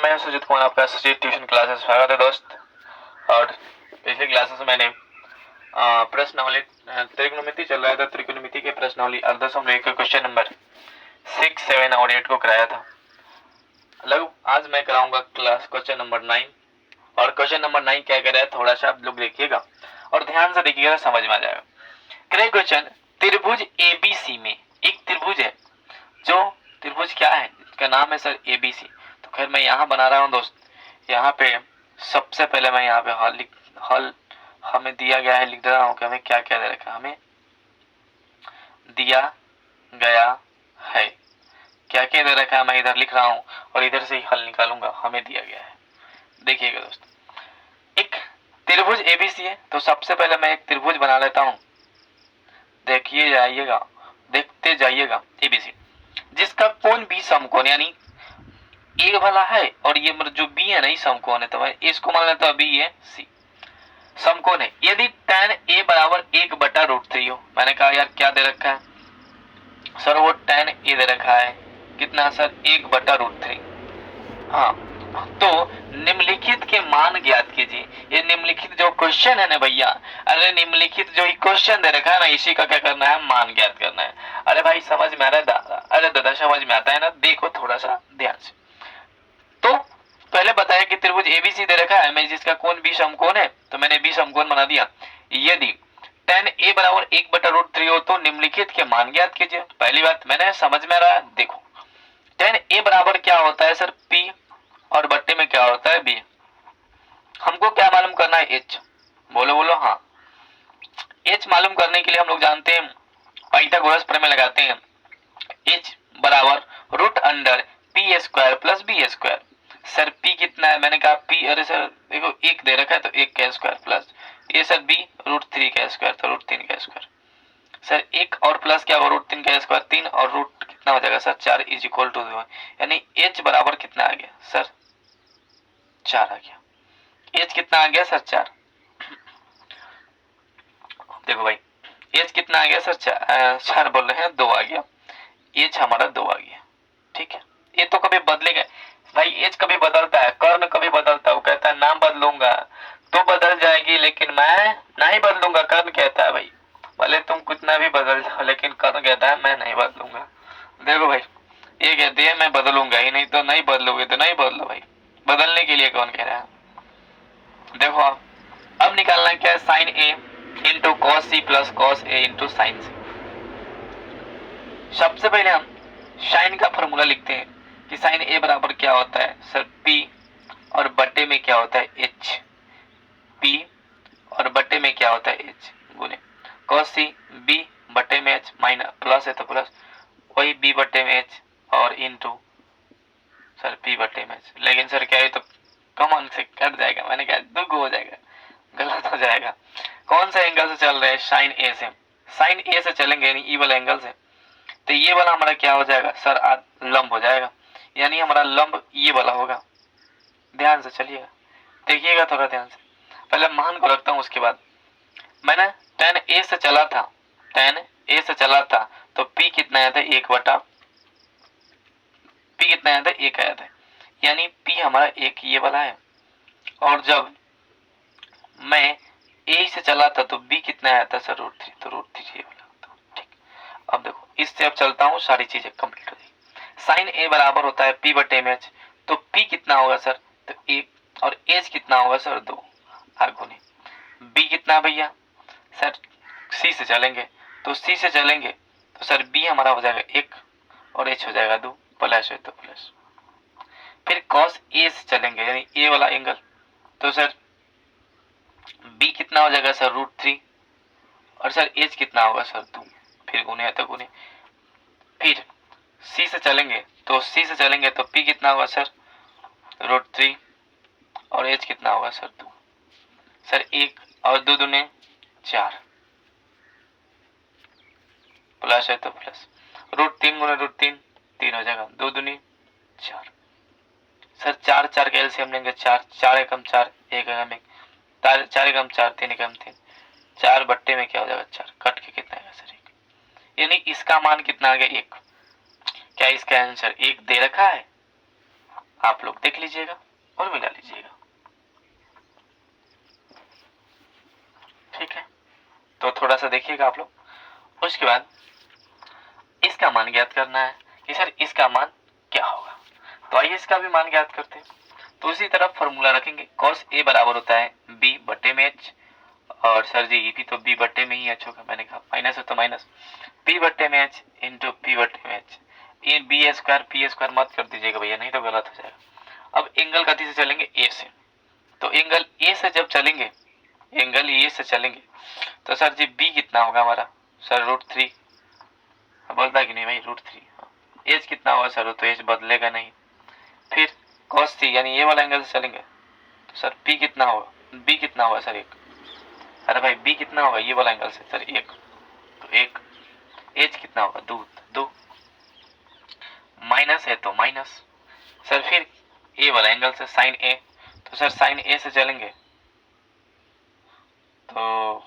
मैं सुजीत कुमार, आपका Sujit tuition classes स्वागत है दोस्त। और पिछले क्लासेस में मैंने प्रश्नावली त्रिकोणमिति चल रहा था, त्रिकोणमिति के प्रश्नावली अर्धसम का क्वेश्चन नंबर 6, 7 और 8 को कराया था। आज मैं कराऊंगा क्लास क्वेश्चन नंबर 9। और क्वेश्चन नंबर 9 क्या कर रहा है, थोड़ा सा आप लोग देखिएगा और ध्यान से देखिएगा, समझ में आ जाएगा। क्वेश्चन, त्रिभुज एबीसी में एक त्रिभुज है, जो त्रिभुज क्या है, इसका नाम है सर एबीसी। तो खैर मैं यहाँ बना रहा हूँ दोस्त। यहाँ पे सबसे पहले मैं यहाँ पे हल हमें दिया गया है, लिख रहा हूँ कि हमें क्या क्या दे रखा है। हमें दिया गया है, क्या क्या दे रखा है मैं इधर लिख रहा हूँ और इधर से ही हल निकालूंगा। हमें दिया गया है, देखिएगा दोस्त, एक त्रिभुज एबीसी है। तो सबसे पहले मैं एक त्रिभुज बना लेता हूँ, देखिए जाइएगा, देखते जाइएगा। एबीसी जिसका कोण बी समकोण यानी ए वाला है और ये जो बी है ना समकोण है, तो मैं इसको मान लेता हूँ बी है सी समकोण है। यदि tan a बराबर 1/√3 हो, मैंने कहा यार क्या दे रखा है सर, वो tan a दे रखा है कितना सर 1/√3। हाँ, तो निम्नलिखित के मान ज्ञात कीजिए। ये निम्नलिखित जो क्वेश्चन है ना भैया, अरे निम्नलिखित जो क्वेश्चन दे रखा है ना, इसी का क्या करना है, मान ज्ञात करना है। अरे भाई समझ में आ रहा है दादा, अरे दादा समझ में आता है ना, देखो थोड़ा सा ध्यान से। तो पहले बताया कि त्रिभुज एबीसी दे रखा है, मैं जिसका कोण बी समकोण है, तो मैंने बी समकोण बना दिया। यदि tan a बराबर 1/√3 हो तो निम्नलिखित के मान ज्ञात कीजिए। पहली बात मैंने समझ में आ रहा है, देखो tan a बराबर क्या होता है सर p और बट्टे में क्या होता है b। हमको क्या मालूम करना है, h। बोलो बोलो हाँ, h मालूम करने के लिए हम लोग जानते हैं पाइथागोरस प्रमेय लगाते हैं। h बराबर √p² plus b²। Sir p कितना है, मैंने कहा p, अरे सर देखो एक दे रखा है तो 1 का स्क्वायर प्लस ये सर b √3 का स्क्वायर, तो √3 का स्क्वायर। सर एक और प्लस क्या होगा, √3 का स्क्वायर 3 और रूट कितना हो जाएगा सर 4 इज इक्वल टू 2। यानी h बराबर कितना आ गया सर 4 आ गया। h कितना आ गया सर 4। देखो भाई h कितना आ गया सर 4 बोल रहे हैं 2 आ गया, h हमारा 2 आ गया। ठीक है, ये तो कभी बदलेगा भाई, एज कभी बदलता है, कर्ण कभी बदलता है। वो कहता है नाम बदलूंगा तो बदल जाएगी, लेकिन मैं नहीं बदलूंगा। कर्ण कहता है भाई भले तुम कितना भी बदल जाओ, लेकिन कर्ण कहता है मैं नहीं बदलूंगा। देखो भाई ये कहती है मैं बदलूंगा ही नहीं, तो नहीं बदलोगे तो नहीं बदलो भाई, बदलने के लिए कौन कह रहा है। देखो अब निकालना क्या है, sine A into cos C plus cos A into sine C. सबसे पहले हम साइन का फॉर्मूला लिखते हैं कि साइन ए बराबर क्या होता है सर p और बट्टे में क्या होता है h। p और बट्टे में क्या होता है h गुने cos c b बट्टे में h माइनस प्लस है तो प्लस वही b बट्टे में h और इनटू सर p बट्टे में h। लेकिन सर क्या है तो कॉमन से कट जाएगा, मैंने कहा दुख हो जाएगा, गलत हो जाएगा। कौन सा एंगल से चल रहे हैं, साइन ए से। साइन ए से चलेंगे यानी ई वाला एंगल से, तो ये वाला हमारा क्या हो जाएगा सर लंब हो जाएगा, यानी हमारा लंब ये वाला होगा। ध्यान से चलिएगा, देखिएगा थोड़ा ध्यान से। पहले मान को रखता हूं, उसके बाद मैंने tan a से चला था, tan a से चला था तो p कितना आया था 1/, p कितना आया था 1 आया था, यानी p हमारा 1 ये वाला है। और जब मैं a से चला था तो b कितना आया था सर √3, तो √3 ये वाला। ठीक, अब देखो इससे अब चलता हूँ, सारी चीजें कंप्लीट हो जाएगी। साइन a बराबर होता है p बटे में h, तो p कितना होगा सर तो 1 और h कितना होगा सर 2 आगुने। b कितना भैया सर c से चलेंगे, तो c से चलेंगे तो सर b हमारा हो जाएगा 1 और h हो जाएगा 2, प्लस है तो प्लस। फिर cos a से चलेंगे यानी a वाला एंगल, तो सर b कितना हो जाएगा सर √3 और सर h कितना होगा सर 2, फिर गुने है तो गुने। फिर c से चलेंगे तो c से चलेंगे तो p कितना होगा सर √3 और h कितना होगा सर 2, सर 1 और 2 दूने 4 प्लस है तो प्लस, √3 गुने √3 3 हो जाएगा, 2 दूनी 4। सर 4 4 का एलसीएम लेंगे, 4 4 एकम 4 1 एकम 1 4 एकम 4 3 एकम 3 4 बट्टे में क्या हो जाएगा 4, कट के कितना आएगा सर 1, यानी इसका मान कितना आ गया 1। क्या इसका आंसर 1 दे रखा है, आप लोग देख लीजिएगा और मिला लीजिएगा। ठीक है, तो थोड़ा सा देखिएगा आप लोग। उसके बाद इसका मान ज्ञात करना है कि सर इसका मान क्या होगा। तो आइए इसका भी मान ज्ञात करते हैं। तो उसी तरफ फॉर्मूला रखेंगे, cos a बराबर होता है b बटे में h, और सर जी ये भी तो b बटे में ही h होगा, मैंने कहा माइनस है तो माइनस p बटे में h इंटू p बटे में h। ये b स्क्वायर p स्क्वायर मत कर दीजिएगा भैया, नहीं तो गलत हो जाएगा। अब एंगल कथी से चलेंगे, a से। तो एंगल a से जब चलेंगे, एंगल a से चलेंगे तो सर जी b कितना होगा हमारा, सर √3। बोलता कि नहीं भाई √3। एच कितना होगा सर, तो एच बदलेगा नहीं। फिर cos थी यानी ये वाला एंगल से चलेंगे तो सर p कितना होगा, b कितना होगा सर 1। अरे भाई b कितना होगा ये वाला एंगल से सर 1, तो 1। एच कितना होगा 2 माइनस है तो माइनस। सर फिर ए वाला एंगल से sin a, तो सर sin a से चलेंगे तो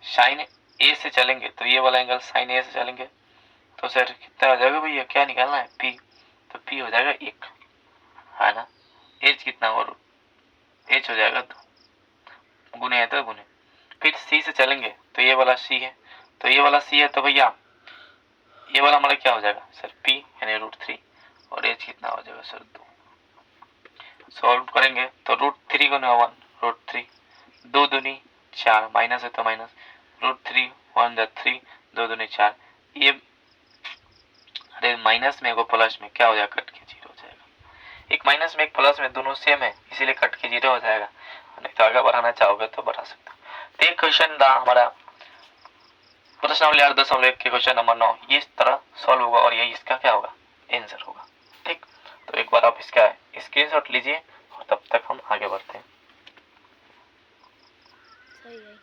sin a से चलेंगे तो ये वाला एंगल sin a से चलेंगे तो सर कितना हो जाएगा भैया, क्या निकालना है p, तो p हो जाएगा 1, है ना। h कितना होगा, h हो जाएगा 2, गुने है तो गुने। फिर c से चलेंगे तो ये वाला c है, तो ये वाला c है तो भैया ये वाला हमारा क्या हो जाएगा सर p यानी √3, और h कितना हो जाएगा सर 2। सॉल्व करेंगे तो √3 गुने 1 √3, 2 दूनी 4, माइनस है तो माइनस √3 1 जा 3, 2 दूनी 4। ये अरे माइनस में एगो प्लस में क्या हो जाएगा, कट के 0 हो जाएगा। एक माइनस में एक प्लस में दोनों सेम है इसीलिए कट के 0 हो जाएगा, नहीं तो आगे बढ़ाना चाहोगे तो बढ़ा सकते हो। तो एक क्वेश्चन था हमारा प्रश्नावली 8.1 के क्वेश्चन नंबर 9, ये इस तरह सॉल्व होगा और यही इसका क्या होगा, आंसर होगा। ठीक, तो एक बार आप इसका स्क्रीनशॉट लीजिए और तब तक हम आगे बढ़ते हैं। सही है।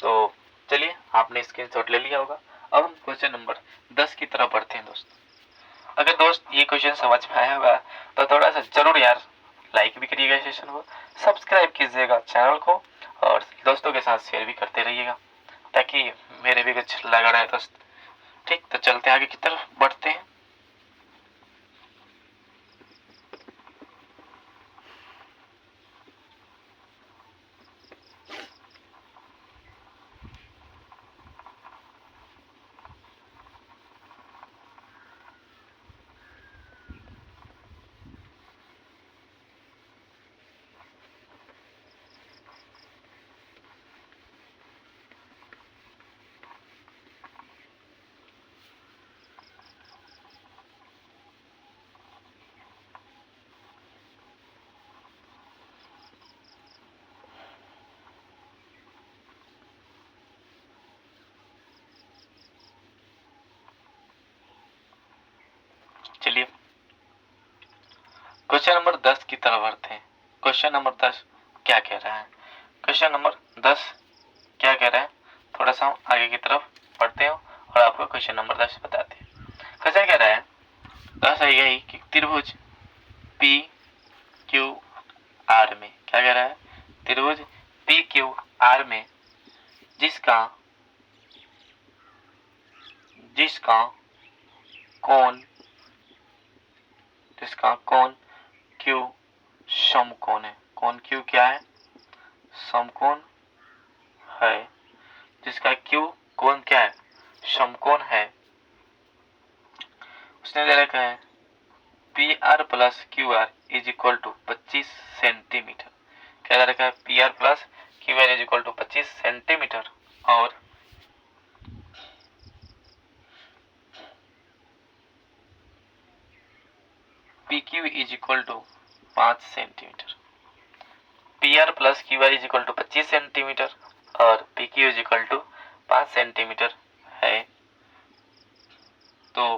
तो चलिए आपने स्क्रीनशॉट ले लिया होगा। अब हम क्वेश्चन नंबर 10 की तरफ बढ़ते हैं दोस्त। अगर दोस्त ये क्वेश्चन समझ में आया होगा तो थोड़ा सा जरूर यार लाइक भी करिएगा सेशन को, सब्सक्राइब कीजिएगा चैनल को, और दोस्तों के साथ शेयर भी करते रहिएगा ताकि मेरे भी कुछ लगा रहे दोस्त। ठीक, तो चलते आगे की तरफ बढ़ते हैं। चलिए क्वेश्चन नंबर 10 की तरफ बढ़ते हैं। क्वेश्चन नंबर 10 क्या कह रहा है, क्वेश्चन नंबर 10 क्या कह रहा है, थोड़ा सा हम आगे की तरफ बढ़ते हैं और आपको क्वेश्चन नंबर 10 बताते हैं। क्वेश्चन कह रहा है 10 है यही कि त्रिभुज पी क्यू आर में, क्या कह रहा है, त्रिभुज पी क्यू आर में जिसका कोण क्यू समकोण है। कोण क्यू क्या है, समकोण है, जिसका क्यू कोण क्या है, समकोण है। उसने दे रखा है P R plus Q R is equal to 25 centimetre. क्या दे रखा है, P R plus Q R is equal to 25 centimetre और P Q is equal to 5 centimetre. P R plus Q R is equal to 25 centimetre और P Q is equal to 5 centimetre है। तो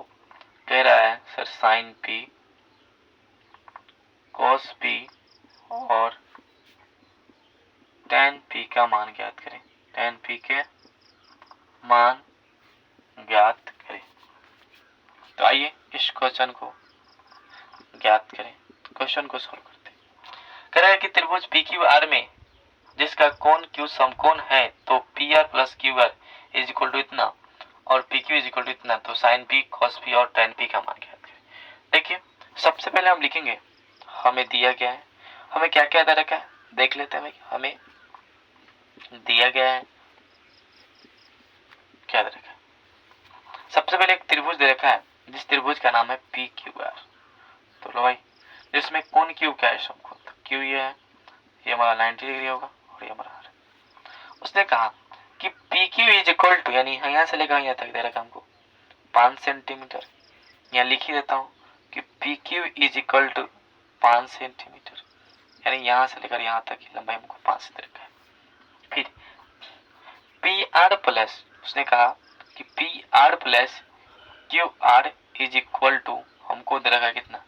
कह रहा है sir sine P cos P और tan P का मान ज्ञात करें। टेन पी के मान ज्ञात करें। तो आइए इस क्वेश्चन को ज्ञात करें, क्वेश्चन को सॉल्व करते हैं। कह रहा है कि त्रिभुज पी क्यू आर में जिसका कोण क्यू समकोण है तो P R plus Q R is equal to इतना, इज इक्वल टू इतना, तो साइन पी कॉस पी और टेन पी का मान क्या है। देखिए सबसे पहले हम लिखेंगे हमें दिया गया है, हमें क्या क्या दे रखा है देख लेते हैं भाई। हमें दिया गया है क्या दे रखा है, सबसे पहले एक त्रिभुज दे रखा है जिस त्रिभुज का नाम है पी क्यू आर। तो लो भाई जिसमें कौन क्यू क्या है सबको, तो क्यू ये है, ये हमारा 90 डिग्री होगा और ये हमारा आर। उसने कहा कि P Q is equal to, यानी यहाँ से लेकर यहाँ तक दे रखा हमको 5 सेंटीमीटर। यहाँ लिख ही देता हूँ कि P Q is equal to 5 centimetre, यानी यहाँ से लेकर यहाँ तक की लंबाई हमको 5 दे रखा है। फिर पी आर प्लस, उसने कहा कि P R plus Q R is equal to, हमको दे रखा है कितना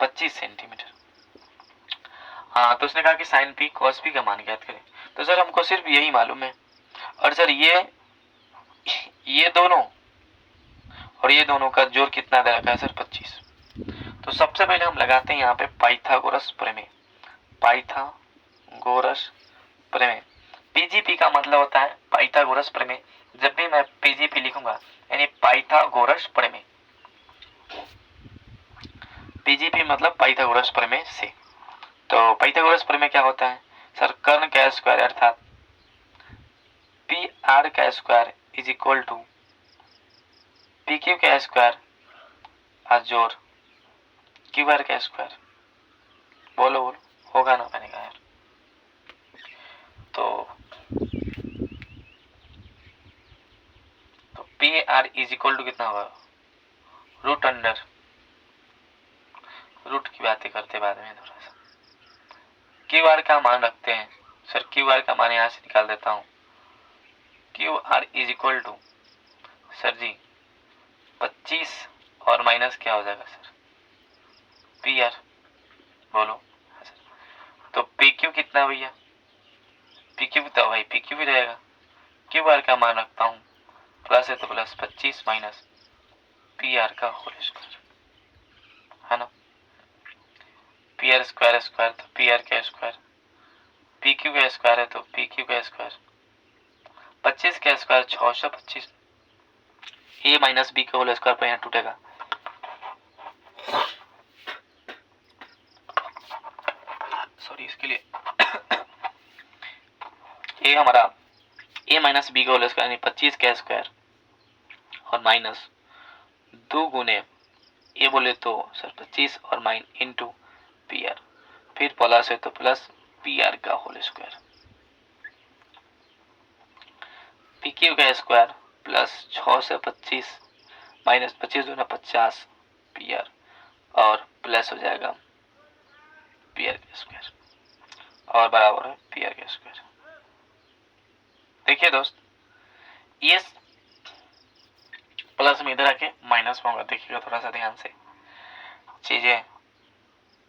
25 सेंटीमीटर। हाँ तो उसने कहा कि साइन पी कॉस पी का मान ज्ञात करें। तो सर हमको सिर्फ यही मालूम है, और सर ये दोनों और ये दोनों का जोड़ कितना दे रखा है सर 25। तो सबसे पहले हम लगाते हैं यहाँ पे पाइथागोरस प्रमेय। पाइथागोरस प्रमेय, पीजीपी का मतलब होता है पाइथागोरस प्रमेय। जब भी मैं पीजीपी लिखूंगा यानी पाइथागोरस प्रमेय, पीजीपी मतलब पाइथागोरस प्रमेय से। तो पाइथागोरस प्रमेय क्या होता है सर, कर्ण का स्क्वायर अर्थात पी आर का square is equal to P Q का स्क्वायर जोड़ क्यू आर का स्क्वायर। बोलो बोलो होगा ना, मैंने कहा यार। तो P R is equal to कितना होगा, रूट अंडर, रूट की बातें करते बाद में थोड़ा सा। क्यू आर का मान रखते हैं सर, क्यू आर का मान यहाँ से निकाल देता हूँ। Q R is equal to sir ji 25 और माइनस क्या हो जाएगा सर पी आर, बोलो। तो पी क्यू कितना भैया, पी क्यू कितना भाई, पी क्यू भी रहेगा। क्यू आर का मान रखता हूँ प्लस है तो प्लस 25 माइनस पी आर का होल स्क्वायर, है ना। पी आर स्क्वायर स्क्वायर तो पी आर का स्क्वायर, पी क्यू का स्क्वायर है तो पी क्यू का स्क्वायर, 25 का स्क्वायर 625, ए माइनस बी का होल स्क्वायर पर यहाँ टूटेगा। सॉरी इसके लिए ए हमारा ए माइनस बी का होल स्क्वायर यानी 25 का स्क्वायर और माइनस 2 गुने ए बोले तो सर 25 और माइन इंटू पी आर, फिर प्लस है तो प्लस पी आर का होल स्क्वायर, पी क्यू का स्क्वायर प्लस 6 से 25 माइनस 25 दूना 50 पी आर और प्लस हो जाएगा पी आर का स्क्वायर और बराबर है पी आर का स्क्वायर। देखिए दोस्त ये प्लस में इधर आके माइनस में होगा, देखिएगा थोड़ा सा ध्यान से, चीजें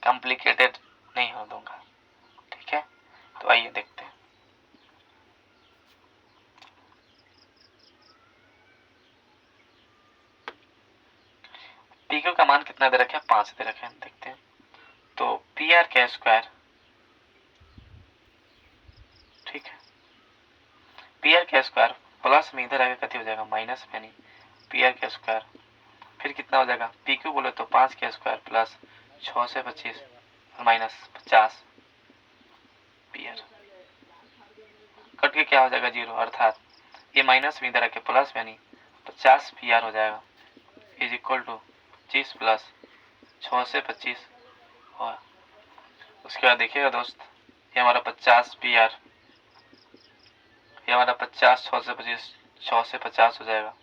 कॉम्प्लिकेटेड नहीं हो दूंगा, ठीक है। तो आइए देखते हैं। पी क्यू का मान कितना दे रखे हैं 5 दे रखे हैं, देखते हैं। तो पी आर का स्क्वायर, ठीक है, पी आर का स्क्वायर प्लस में इधर आगे कति हो जाएगा माइनस में, यानी पी आर का स्क्वायर फिर कितना हो जाएगा पी क्यू बोले तो 5 का स्क्वायर प्लस 6 से 25 और माइनस 50 पी आर, कट के क्या हो जाएगा 0, अर्थात ये माइनस में इधर आके प्लस में, यानी 50 पी आर हो जाएगा इज इक्वल टू 25 प्लस 6 से 25 और उसके बाद देखिएगा दोस्त ये हमारा 50 पी आर, ये हमारा 50 6 से 25 6 से 50 हो जाएगा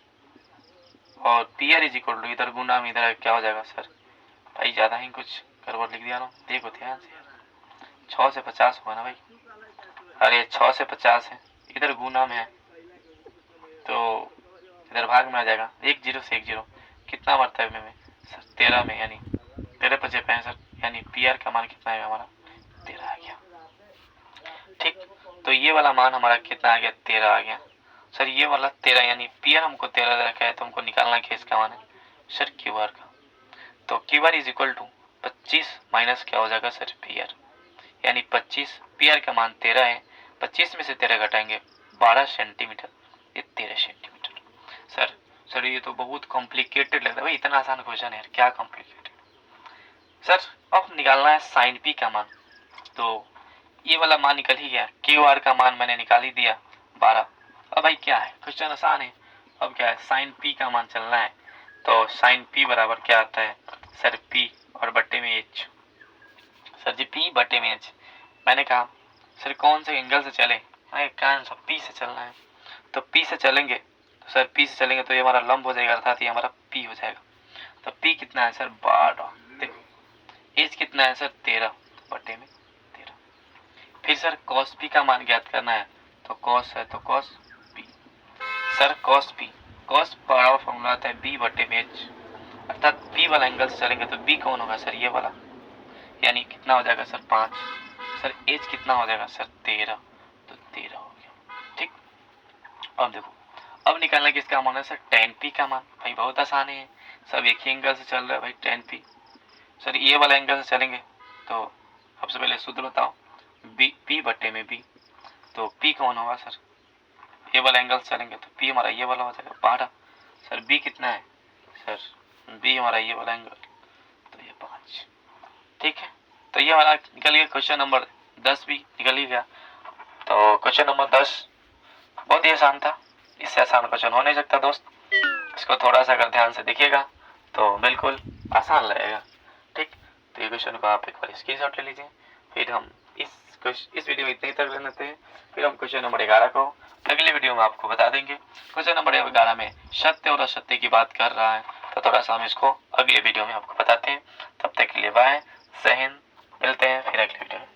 और P R is equal to इधर गुना में इधर क्या हो जाएगा सर भाई, ज्यादा ही कुछ गड़बड़ लिख दिया ना, देखो ध्यान से, 6 से 50 हुआ ना भाई, अरे 6 से 50 है इधर गुना में है तो इधर भाग में आ जाएगा, 1 0 से 1 0 कितना मरतबे में सर 13 में, यानी 13 पचे 65, यानी पी आर का मान कितना है हमारा 13 आ गया, ठीक। तो ये वाला मान हमारा कितना आ गया 13 आ गया सर, ये वाला 13 यानी पी आर हमको 13 दे रखा है, तो हमको निकालना है इसका मान है सर क्यू आर का। तो Q R is equal to 25 minus क्या हो जाएगा सर पी आर, यानी 25 पी आर का मान 13 है, 25 में से 13 घटाएंगे 12 सेंटीमीटर, ये 13 सेंटीमीटर। सर सर ये तो बहुत कॉम्प्लिकेटेड लग रहा है भाई, इतना आसान क्वेश्चन है, क्या कॉम्प्लिकेटेड। सर अब निकालना है साइन पी का मान। तो ये वाला मान निकल ही गया, क्यू आर का मान मैंने निकाल ही दिया 12। अब भाई क्या है, क्वेश्चन आसान है। अब क्या है, साइन पी का मान चलना है। तो साइन पी बराबर क्या आता है सर, पी और बट्टे में एच। सर जी पी बटे में एच, मैंने कहा सर कौन से एंगल से चले, कौन सा, पी से चलना है। तो पी से चलेंगे, तो सर पी से चलेंगे तो ये हमारा लंब हो जाएगा, अर्थात ये हमारा पी हो जाएगा। तो पी कितना है सर 12, देखो एच कितना है सर 13 बटे में 13। फिर सर कॉस पी का मान ज्ञात करना है। तो कॉस है तो cos P, sir cos P, cos बड़ा फॉर्मूला आता है बी बटे में एच, अर्थात पी वाला एंगल से चलेंगे तो बी कौन होगा सर, ये वाला, यानी कितना हो जाएगा सर 5। सर एच कितना हो जाएगा सर 13, तो 13 हो गया। ठीक, अब देखो अब निकालना किसका मान है सर, टेन पी का मान। भाई बहुत आसान है, सब एक ही एंगल से चल रहा है भाई, टेन पी। सर ये वाला एंगल से चलेंगे तो सबसे पहले सूत्र बताओ, बी पी बटे में बी। तो पी कौन होगा सर, ये वाला एंगल से चलेंगे तो पी हमारा ये वाला हो जाएगा 12। सर बी कितना है सर, बी हमारा ये वाला एंगल, तो ये 5। ठीक है, तो ये हमारा निकल गया क्वेश्चन नंबर 10 भी निकल ही गया। तो क्वेश्चन नंबर 10 बहुत ही आसान था, इससे आसान क्वेश्चन हो नहीं सकता दोस्त। इसको थोड़ा सा अगर ध्यान से देखिएगा तो बिल्कुल आसान लगेगा। ठीक, तो ये क्वेश्चन को आप एक बार स्क्रीनशॉट ले लीजिए। फिर हम इस वीडियो में इतने तक लेते हैं, फिर हम क्वेश्चन नंबर 11 को अगले वीडियो में आपको बता देंगे। क्वेश्चन नंबर 11 में सत्य और असत्य की बात कर रहा है, तो थोड़ा सा हम इसको अगले वीडियो में आपको बताते हैं। तब तक के लिए बाय, जय हिंद, मिलते हैं फिर अगले वीडियो में।